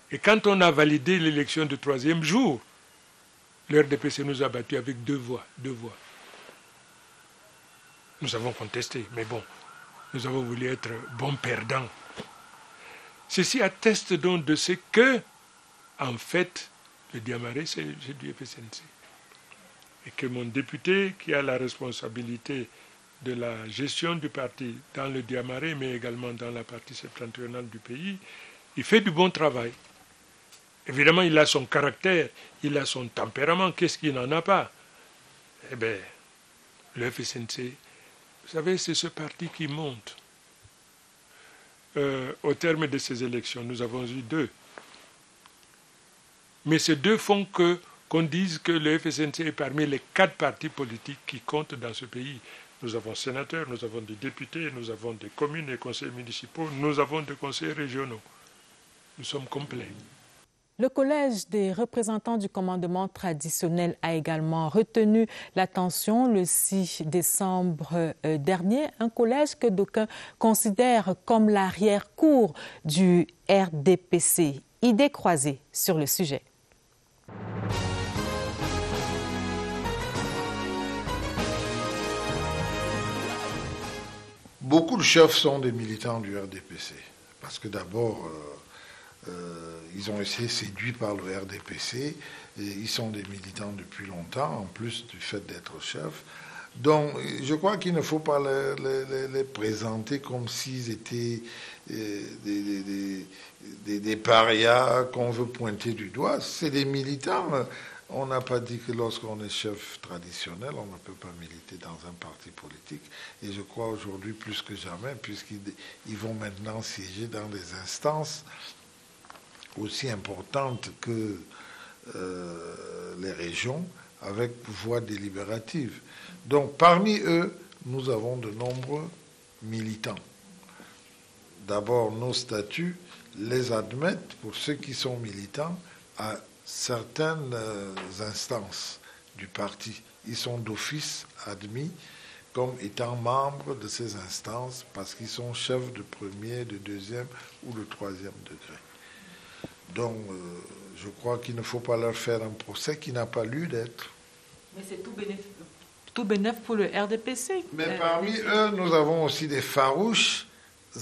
Et quand on a validé l'élection du 3e jour, le RDPC nous a battus avec 2 voix. Nous avons contesté, mais bon, nous avons voulu être bons perdants. Ceci atteste donc de ce que, en fait, le Diamaré, c'est du FSNC. Et que mon député, qui a la responsabilité de la gestion du parti dans le Diamaré, mais également dans la partie septentrionale du pays, il fait du bon travail. Évidemment, il a son caractère, il a son tempérament. Qu'est-ce qu'il n'en a pas? Eh bien, le FSNC, vous savez, c'est ce parti qui monte. Au terme de ces élections, nous avons eu 2 Mais ces deux font qu'on dise que le FSNC est parmi les 4 partis politiques qui comptent dans ce pays. Nous avons sénateurs, nous avons des députés, nous avons des communes, des conseils municipaux, nous avons des conseils régionaux. Nous sommes complets. Le Collège des représentants du commandement traditionnel a également retenu l'attention le 6 décembre dernier, un collège que d'aucuns considèrent comme l'arrière-cour du RDPC. Idées croisées sur le sujet. Beaucoup de chefs sont des militants du RDPC, parce que d'abord, ils ont été séduits par le RDPC, et ils sont des militants depuis longtemps, en plus du fait d'être chefs. Donc, je crois qu'il ne faut pas les présenter comme s'ils étaient des parias qu'on veut pointer du doigt. C'est des militants. On n'a pas dit que lorsqu'on est chef traditionnel, on ne peut pas militer dans un parti politique. Et je crois aujourd'hui plus que jamais, puisqu'ils vont maintenant siéger dans des instances aussi importantes que les régions, avec voix délibérative. Donc parmi eux, nous avons de nombreux militants. D'abord, nos statuts les admettent, pour ceux qui sont militants, à certaines instances du parti. Ils sont d'office admis comme étant membres de ces instances parce qu'ils sont chefs de premier, de deuxième ou de troisième degré. Donc, je crois qu'il ne faut pas leur faire un procès qui n'a pas lieu d'être. Mais c'est tout bénéf pour le RDPC. Mais parmi eux, nous avons aussi des farouches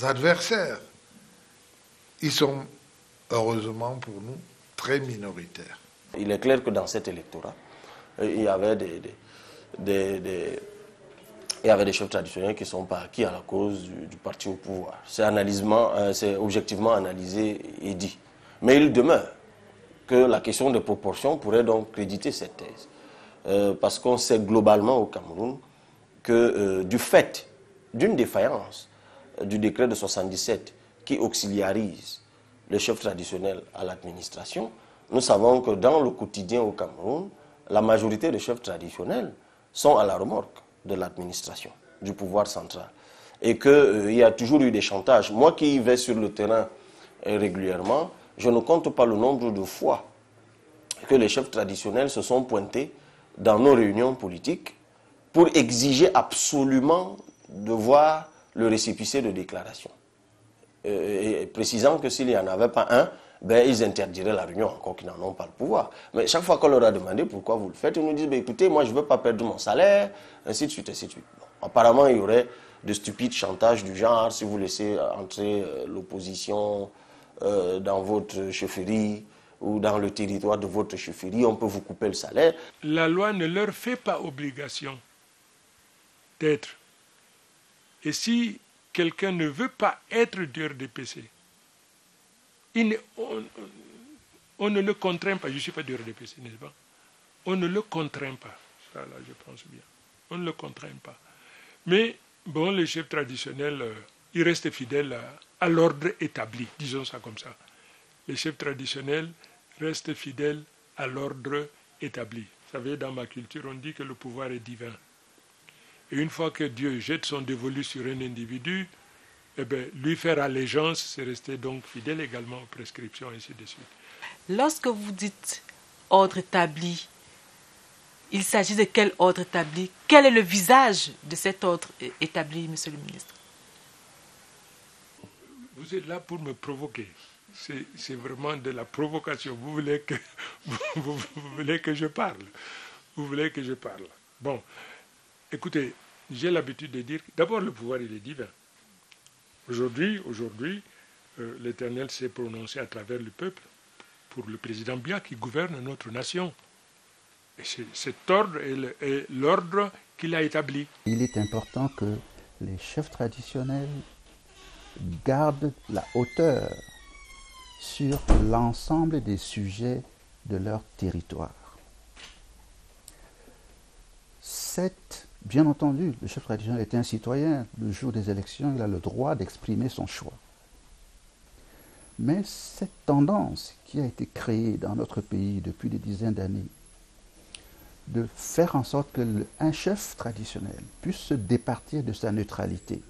adversaires. Ils sont, heureusement pour nous, très minoritaires. Il est clair que dans cet électorat, il y avait des chefs traditionnels qui ne sont pas acquis à la cause du parti au pouvoir. C'est objectivement analysé et dit. Mais il demeure que la question des proportions pourrait donc créditer cette thèse. Parce qu'on sait globalement au Cameroun que du fait d'une défaillance du décret de 77 qui auxiliarise le chef traditionnel à l'administration, nous savons que dans le quotidien au Cameroun, la majorité des chefs traditionnels sont à la remorque de l'administration, du pouvoir central. Et qu'il y a toujours eu des chantages. Moi qui y vais sur le terrain régulièrement, je ne compte pas le nombre de fois que les chefs traditionnels se sont pointés dans nos réunions politiques pour exiger absolument de voir le récépissé de déclaration. Et précisant que s'il n'y en avait pas un, ils interdiraient la réunion, encore qu'ils n'en ont pas le pouvoir. Mais chaque fois qu'on leur a demandé pourquoi vous le faites, ils nous disent écoutez, moi je ne veux pas perdre mon salaire, ainsi de suite, ainsi de suite. Bon, apparemment, il y aurait de stupides chantages du genre si vous laissez entrer l'opposition dans votre chefferie ou dans le territoire de votre chefferie, on peut vous couper le salaire. La loi ne leur fait pas obligation d'être. Et si quelqu'un ne veut pas être du RDPC, on ne le contraint pas. Je ne suis pas du RDPC, n'est-ce pas? On ne le contraint pas. Ça, là, je pense bien. On ne le contraint pas. Mais, bon, les chefs traditionnels, ils restent fidèles à l'ordre établi, disons ça comme ça. Les chefs traditionnels restent fidèles à l'ordre établi. Vous savez, dans ma culture, on dit que le pouvoir est divin. Et une fois que Dieu jette son dévolu sur un individu, lui faire allégeance, c'est rester donc fidèle également aux prescriptions, ainsi de suite. Lorsque vous dites ordre établi, il s'agit de quel ordre établi? Quel est le visage de cet ordre établi, monsieur le ministre? Vous êtes là pour me provoquer. C'est vraiment de la provocation. Vous voulez que je parle. Vous voulez que je parle. Bon, écoutez, j'ai l'habitude de dire, d'abord le pouvoir il est divin. Aujourd'hui, l'Éternel s'est prononcé à travers le peuple pour le président Biya qui gouverne notre nation. Et cet ordre est l'ordre qu'il a établi. Il est important que les chefs traditionnels gardent la hauteur sur l'ensemble des sujets de leur territoire. Bien entendu, le chef traditionnel est un citoyen. Le jour des élections, il a le droit d'exprimer son choix. Mais cette tendance qui a été créée dans notre pays depuis des dizaines d'années, de faire en sorte qu'un chef traditionnel puisse se départir de sa neutralité,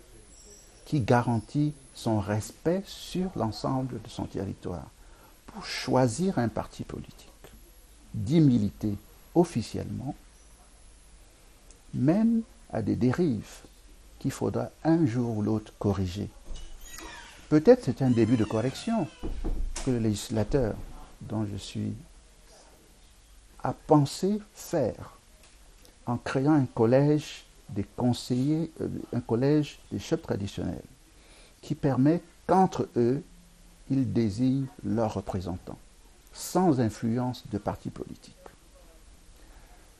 qui garantit son respect sur l'ensemble de son territoire, pour choisir un parti politique, d'y militer officiellement, mène à des dérives qu'il faudra un jour ou l'autre corriger. Peut-être c'est un début de correction que le législateur, dont je suis, a pensé faire en créant un collège des conseillers, un collège des chefs traditionnels, qui permet qu'entre eux, ils désignent leurs représentants, sans influence de partis politiques.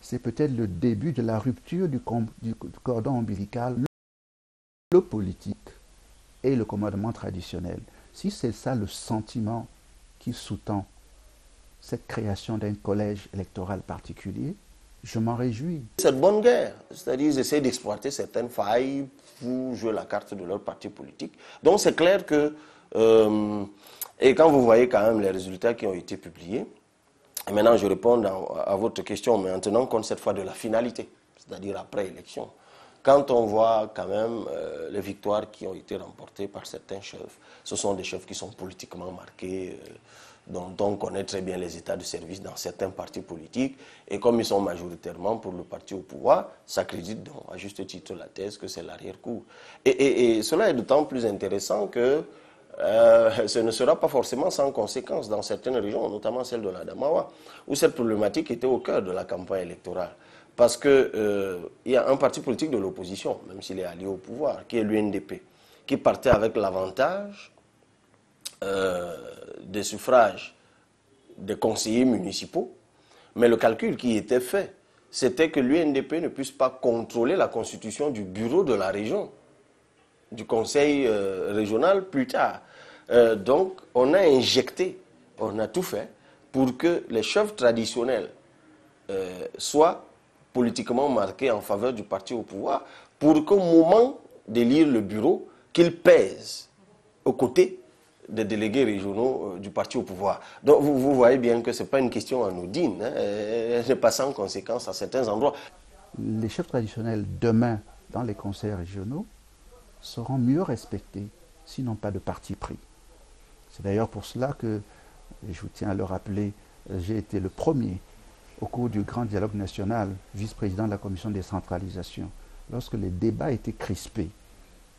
C'est peut-être le début de la rupture du cordon ombilical, le politique et le commandement traditionnel. Si c'est ça le sentiment qui sous-tend cette création d'un collège électoral particulier, je m'en réjouis. C'est de bonne guerre, c'est-à-dire ils essaient d'exploiter certaines failles pour jouer la carte de leur parti politique. Donc c'est clair que, et quand vous voyez quand même les résultats qui ont été publiés, et maintenant je réponds à votre question, mais en tenant compte cette fois de la finalité, c'est-à-dire après élection. Quand on voit quand même les victoires qui ont été remportées par certains chefs, ce sont des chefs qui sont politiquement marqués, dont on connaît très bien les états de service dans certains partis politiques, et comme ils sont majoritairement pour le parti au pouvoir, ça crédite donc à juste titre la thèse que c'est l'arrière-cour. Et cela est d'autant plus intéressant que ce ne sera pas forcément sans conséquences dans certaines régions, notamment celle de l'Adamawa, où cette problématique était au cœur de la campagne électorale. Parce qu'il y a un parti politique de l'opposition, même s'il est allié au pouvoir, qui est l'UNDP, qui partait avec l'avantage des suffrages des conseillers municipaux. Mais le calcul qui était fait, c'était que l'UNDP ne puisse pas contrôler la constitution du bureau de la région, du conseil régional plus tard. Donc, on a injecté, on a tout fait pour que les chefs traditionnels soient politiquement marqués en faveur du parti au pouvoir, pour qu'au moment d'élire le bureau, qu'ils pèsent aux côtés des délégués régionaux du parti au pouvoir. Donc vous voyez bien que ce n'est pas une question anodine, hein, elle n'est pas sans conséquence à certains endroits. Les chefs traditionnels demain dans les conseils régionaux seront mieux respectés s'ils n'ont pas de parti pris. C'est d'ailleurs pour cela que, et je vous tiens à le rappeler, j'ai été le premier au cours du grand dialogue national, vice-président de la commission de décentralisation, lorsque les débats étaient crispés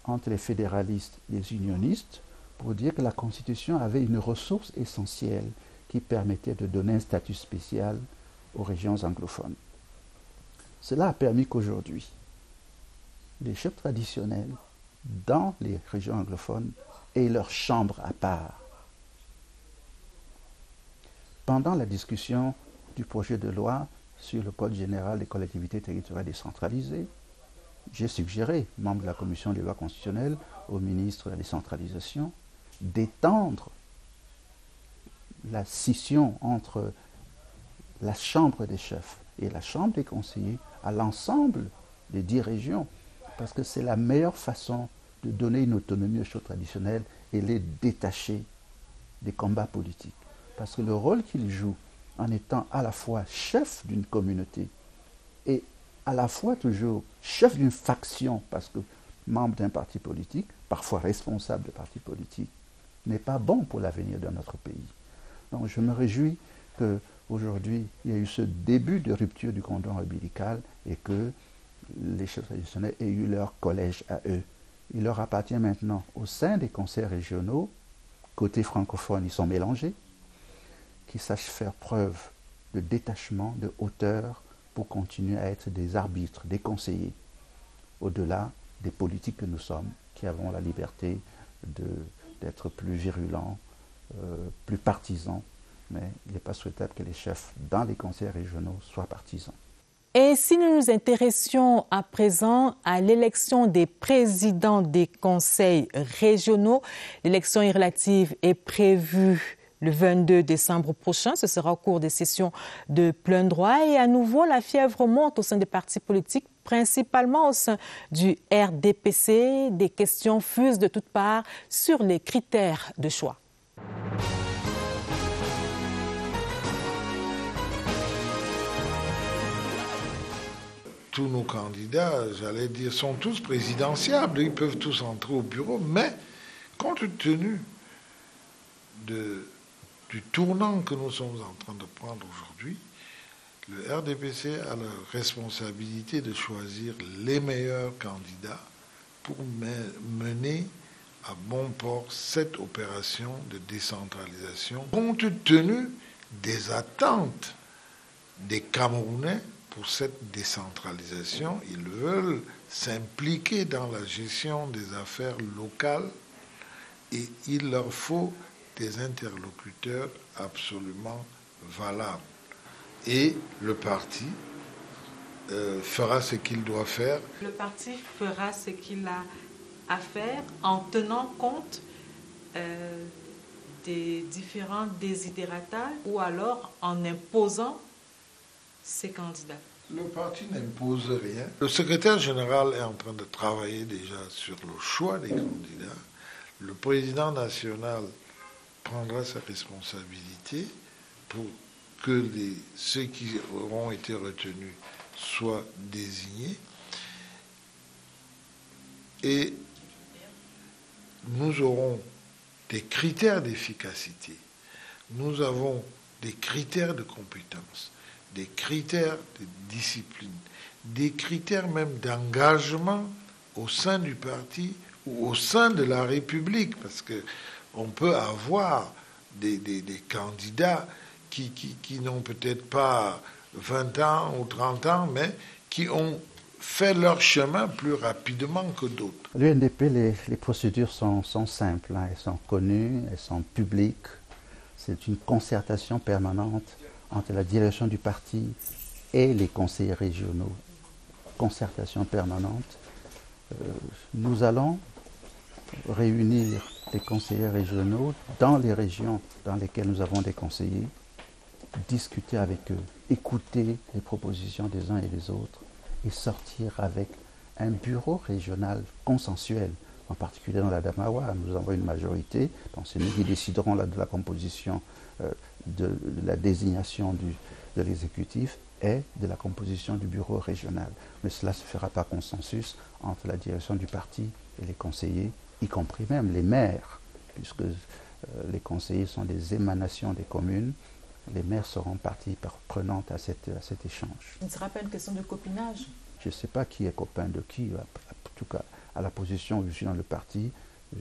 entre les fédéralistes et les unionistes, pour dire que la Constitution avait une ressource essentielle qui permettait de donner un statut spécial aux régions anglophones. Cela a permis qu'aujourd'hui, les chefs traditionnels dans les régions anglophones aient leur chambre à part. Pendant la discussion du projet de loi sur le Code général des collectivités territoriales décentralisées, j'ai suggéré, membre de la commission des lois constitutionnelles, au ministre de la décentralisation, d'étendre la scission entre la Chambre des chefs et la Chambre des conseillers à l'ensemble des 10 régions, parce que c'est la meilleure façon de donner une autonomie aux chefs traditionnels et les détacher des combats politiques. Parce que le rôle qu'ils jouent en étant à la fois chef d'une communauté et à la fois toujours chef d'une faction, parce que membre d'un parti politique, parfois responsable de parti politique, n'est pas bon pour l'avenir de notre pays. Donc je me réjouis qu'aujourd'hui, il y a eu ce début de rupture du cordon ombilical et que les chefs traditionnels aient eu leur collège à eux. Il leur appartient maintenant, au sein des conseils régionaux, côté francophone, ils sont mélangés, qu'ils sachent faire preuve de détachement, de hauteur, pour continuer à être des arbitres, des conseillers, au-delà des politiques que nous sommes, qui avons la liberté d'être plus virulents, plus partisans, mais il n'est pas souhaitable que les chefs dans les conseils régionaux soient partisans. Et si nous nous intéressions à présent à l'élection des présidents des conseils régionaux, l'élection relative est prévue le 22 décembre prochain. Ce sera au cours des sessions de plein droit. Et à nouveau, la fièvre monte au sein des partis politiques, principalement au sein du RDPC. Des questions fusent de toutes parts sur les critères de choix. tous nos candidats, j'allais dire, sont tous présidentiables. Ils peuvent tous entrer au bureau, mais compte tenu du tournant que nous sommes en train de prendre aujourd'hui, le RDPC a la responsabilité de choisir les meilleurs candidats pour mener à bon port cette opération de décentralisation, compte tenu des attentes des Camerounais pour cette décentralisation. Ils veulent s'impliquer dans la gestion des affaires locales et il leur faut des interlocuteurs absolument valables. Et le parti fera ce qu'il doit faire. Le parti fera ce qu'il a à faire en tenant compte des différents desiderata ou alors en imposant ses candidats. Le parti n'impose rien. Le secrétaire général est en train de travailler déjà sur le choix des candidats. Le président national prendra sa responsabilité pour que ceux qui auront été retenus soient désignés. Et nous aurons des critères d'efficacité. Nous avons des critères de compétence, des critères de discipline, des critères même d'engagement au sein du parti ou au sein de la République, parce qu'on peut avoir des candidats qui n'ont peut-être pas 20 ans ou 30 ans, mais qui ont fait leur chemin plus rapidement que d'autres. L'UNDP, les procédures sont simples, hein, elles sont connues, elles sont publiques. C'est une concertation permanente entre la direction du parti et les conseillers régionaux. Concertation permanente. Nous allons réunir les conseillers régionaux dans les régions dans lesquelles nous avons des conseillers, discuter avec eux, écouter les propositions des uns et des autres et sortir avec un bureau régional consensuel. En particulier dans la Damawa, nous avons une majorité, donc c'est nous qui déciderons de la composition, de la désignation de l'exécutif et de la composition du bureau régional. Mais cela se fera par consensus entre la direction du parti et les conseillers, y compris même les maires, puisque les conseillers sont des émanations des communes. Les maires seront partie prenante à cet échange. Ce ne sera pas une question de copinage? Je ne sais pas qui est copain de qui. En tout cas, à la position où je suis dans le parti,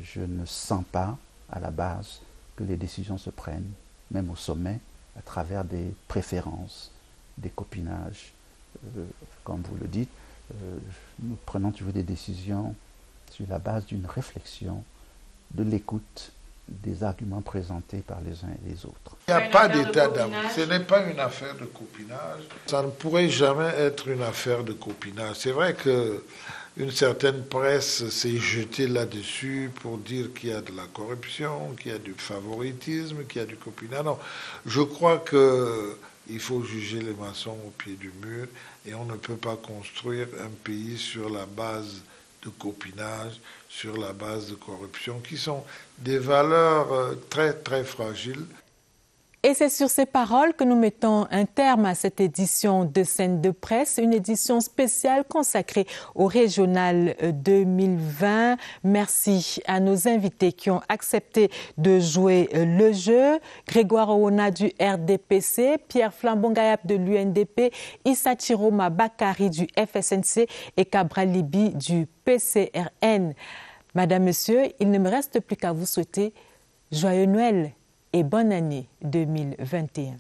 je ne sens pas, à la base, que les décisions se prennent, même au sommet, à travers des préférences, des copinages. Comme vous le dites, nous prenons toujours des décisions sur la base d'une réflexion, de l'écoute, des arguments présentés par les uns et les autres. Il n'y a pas d'état d'âme. Ce n'est pas une affaire de copinage. Ça ne pourrait jamais être une affaire de copinage. C'est vrai qu'une certaine presse s'est jetée là-dessus pour dire qu'il y a de la corruption, qu'il y a du favoritisme, qu'il y a du copinage. Non, je crois qu'il faut juger les maçons au pied du mur et on ne peut pas construire un pays sur la base de copinage, sur la base de corruption, qui sont des valeurs très, très fragiles. Et c'est sur ces paroles que nous mettons un terme à cette édition de Scène de Presse, une édition spéciale consacrée au Régional 2020. Merci à nos invités qui ont accepté de jouer le jeu. Grégoire Owona du RDPC, Pierre Flambongayap de l'UNDP, Issa Chiroma Bakari du FSNC et Cabral Libi du PCRN. Madame, Monsieur, il ne me reste plus qu'à vous souhaiter joyeux Noël et bonne année 2021.